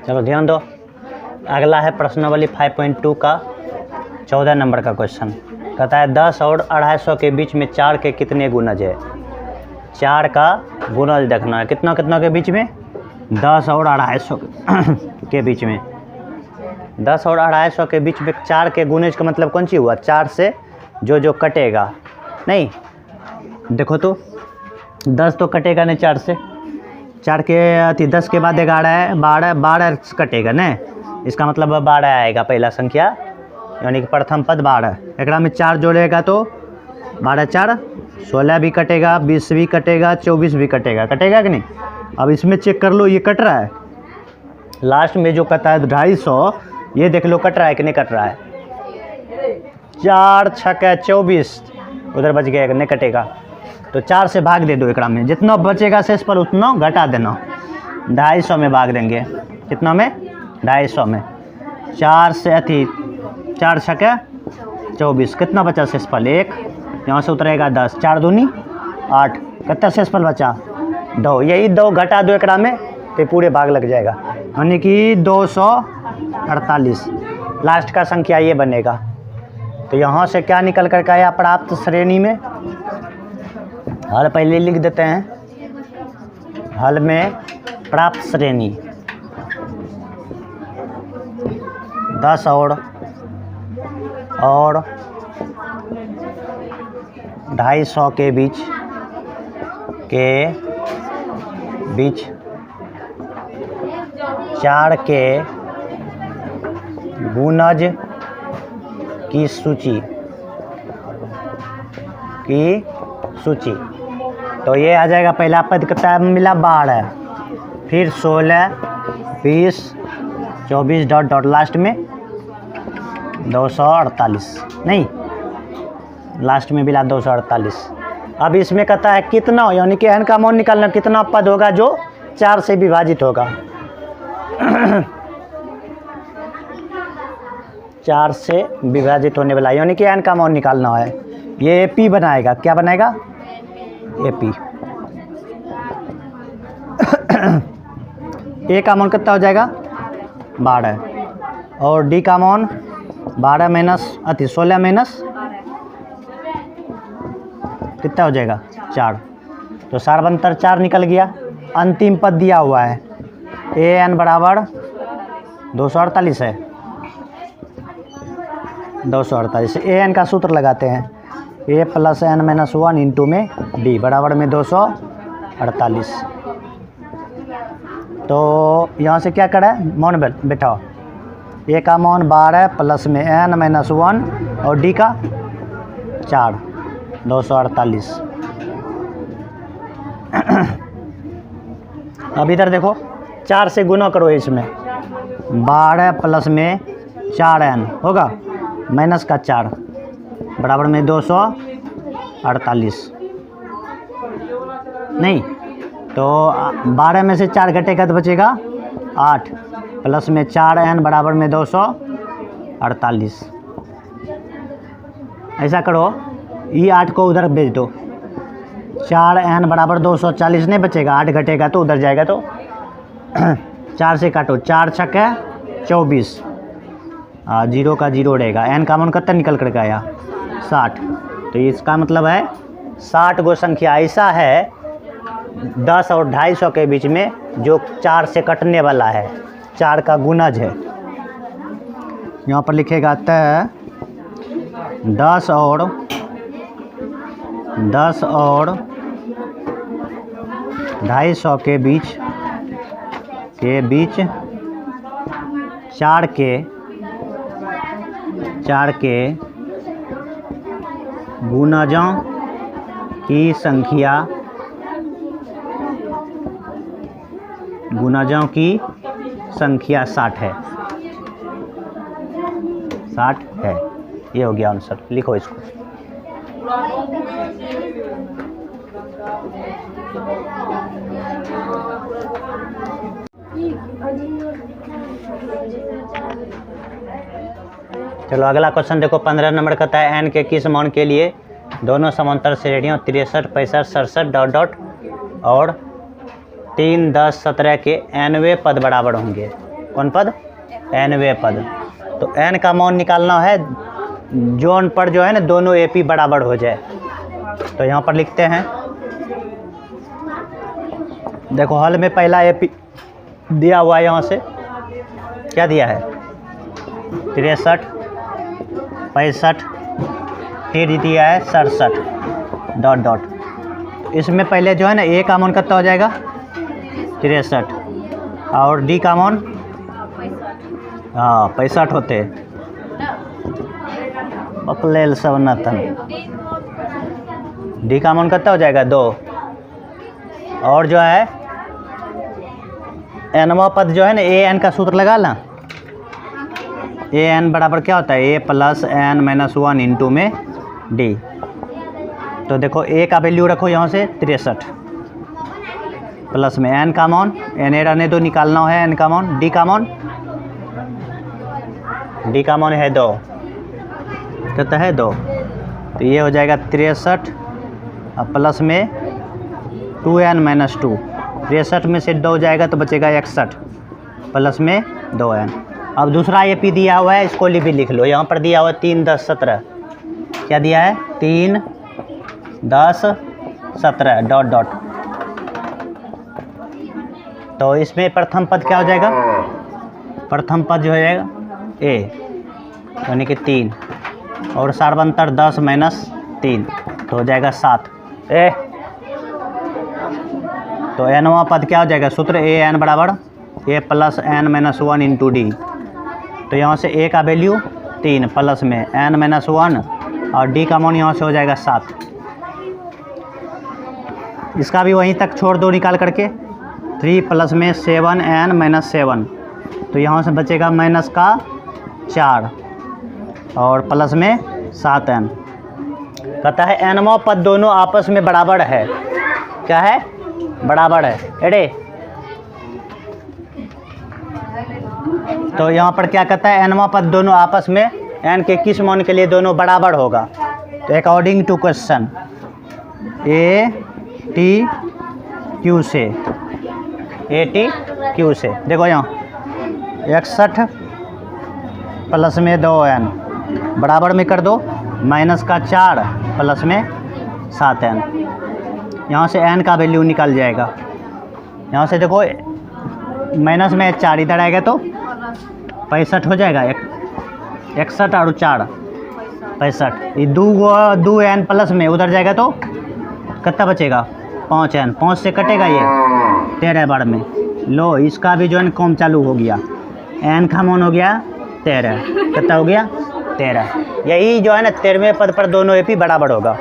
चलो ध्यान दो। अगला है प्रश्नावली 5.2 का 14 नंबर का क्वेश्चन। कहता है 10 और 250 के बीच में 4 के कितने गुणज है। 4 का गुणज देखना है। कितना कितना के बीच में? 10 और 250 के बीच में। 10 और 250 के बीच में 4 के गुणज का मतलब कौन सी हुआ? 4 से जो कटेगा नहीं। देखो तो 10 तो कटेगा नहीं 4 से। 4 के 10 के बाद 11 है, 12 कटेगा न। इसका मतलब 12 आएगा पहला संख्या, यानी कि प्रथम पद 12। एक में 4 जोड़ेगा तो 12 4 16 भी कटेगा, 20 भी कटेगा, 24 भी कटेगा। कटेगा कि नहीं? अब इसमें चेक कर लो, ये कट रहा है। लास्ट में जो कटा है 250, ये देख लो कट रहा है कि नहीं कट रहा है। 4 6 24 उधर बच गया, नहीं कटेगा तो 4 से भाग दे दो। एक में जितना बचेगा शेष पर उतना घटा देना। 250 में भाग देंगे। कितना में? 250 में। 4 से 4 6 24, कितना बचा शेष फल? 1। यहाँ से उतरेगा 10, 4 दूनी 8। कितना शेष फल बचा? 2। यही 2 घटा दो एक में तो पूरे भाग लग जाएगा, यानी कि 248। लास्ट का संख्या ये बनेगा। तो यहाँ से क्या निकल कर के आया प्राप्त श्रेणी में? हल पहले लिख देते हैं। हल में प्राप्त श्रेणी 10 और 250 के बीच 4 के गुणज की सूची। तो ये आ जाएगा। पहला पद कितना मिला? 12, फिर 16 20 24 डॉट डॉट लास्ट में 248 नहीं, लास्ट में मिला 248। अब इसमें कहता है कितना, यानी कि n का मान निकालना। कितना पद होगा जो 4 से विभाजित होगा? 4 से विभाजित होने वाला, यानी कि n का मान निकालना है। ये AP बनाएगा। क्या बनाएगा? AP। A का मान कितना हो जाएगा? 12, और D का मान 12 माइनस 16 माइनस कितना हो जाएगा? 4। तो सार्वंतर 4 निकल गया। अंतिम पद दिया हुआ है AN बराबर 248 है। 248 AN का सूत्र लगाते हैं। A + n - 1 इंटू में D बराबर में 248। तो यहाँ से क्या करें? मान बैठाओ। A का मान 12 प्लस में n - 1 और D का 4, 248। अब इधर देखो, 4 से गुना करो इसमें। 12 प्लस में 4n होगा, माइनस का 4 बराबर में 248 नहीं। तो 12 में से 4 घटेगा तो बचेगा 8, प्लस में 4n बराबर में 248। ऐसा करो, ये 8 को उधर भेज दो। 4n बराबर 240 नहीं बचेगा, 8 घटेगा तो उधर जाएगा। तो 4 से काटो, 4 6 24, 0 का 0 रहेगा। n का मान कितना निकल करके आया? 60। तो इसका मतलब है 60 गो संख्या ऐसा है 10 और 250 के बीच में जो 4 से कटने वाला है, 4 का गुणज है। यहाँ पर लिखेगा त 10 और 250 के बीच 4 के गुणजों की संख्या 60 है। 60 है। ये हो गया आंसर। लिखो इसको। चलो अगला क्वेश्चन देखो। 15 नंबर कहता है n के किस मान के लिए दोनों समांतर श्रेणियों 63 65 67 डॉट और 3 10 17 के nवें पद बराबर होंगे। कौन पद? nवें पद। तो n का मान निकालना है जोन पर जो है ना दोनों AP बराबर हो जाए। तो यहाँ पर लिखते हैं, देखो हल में पहला AP दिया हुआ है, यहाँ से क्या दिया है 63, 65, फिर दिया है 67 डॉट डॉट। इसमें पहले जो है ना A का मान कितना हो जाएगा 63 और D का मान 65 होते बकलेल सब नतन। D का मान कितना हो जाएगा 2 और जो है nवां पद जो है ना an का सूत्र लगा ना, an बराबर क्या होता है a plus n minus 1 into में d। तो देखो a का वैल्यू रखो यहाँ से 63 प्लस में n का मान n रहने दो, निकालना है n का मान। d का मान है 2, कितना है 2, तो ये हो जाएगा 63 और प्लस में 2n माइनस 2, 63 में से 2 जाएगा तो बचेगा 61 प्लस में 2n। अब दूसरा AP दिया हुआ है, इसको भी लिख लो। यहाँ पर दिया हुआ है 3, 10, 17, क्या दिया है 3, 10, 17 डॉट डॉट। तो इसमें प्रथम पद क्या हो जाएगा, प्रथम पद जो हो जाएगा A यानी कि 3 और सार्वंतर 10 माइनस 3 तो हो जाएगा 7 ए। तो nवां पद क्या हो जाएगा, सूत्र an बराबर a plus n minus 1 into D. तो यहाँ से a का वैल्यू 3 प्लस में n माइनस 1 और d का मान यहाँ से हो जाएगा 7। इसका भी वहीं तक छोड़ दो निकाल करके, 3 प्लस में 7n माइनस 7, तो यहाँ से बचेगा माइनस का 4 और प्लस में 7n। कहता है nवां पद दोनों आपस में बराबर है, क्या है बराबर है एडे। तो यहाँ पर क्या कहता है nवां पद दोनों आपस में n के किस मान के लिए दोनों बराबर होगा। तो अकॉर्डिंग टू क्वेश्चन ATQ से, ATQ से देखो यहाँ 61 प्लस में 2n बराबर में कर दो माइनस का 4 प्लस में 7n। यहाँ से n का वैल्यू निकल जाएगा। यहाँ से देखो माइनस में 4 इधर आएगा तो 65 हो जाएगा, 61 और 4 65, ये 2 n प्लस में उधर जाएगा तो कितना बचेगा 5n, 5 से कटेगा ये 13 बार में। लो इसका भी जो है कम चालू हो गया, n का मान हो गया 13, कितना हो गया 13। यही जो है ना 13वें पद पर दोनों AP बराबर होगा।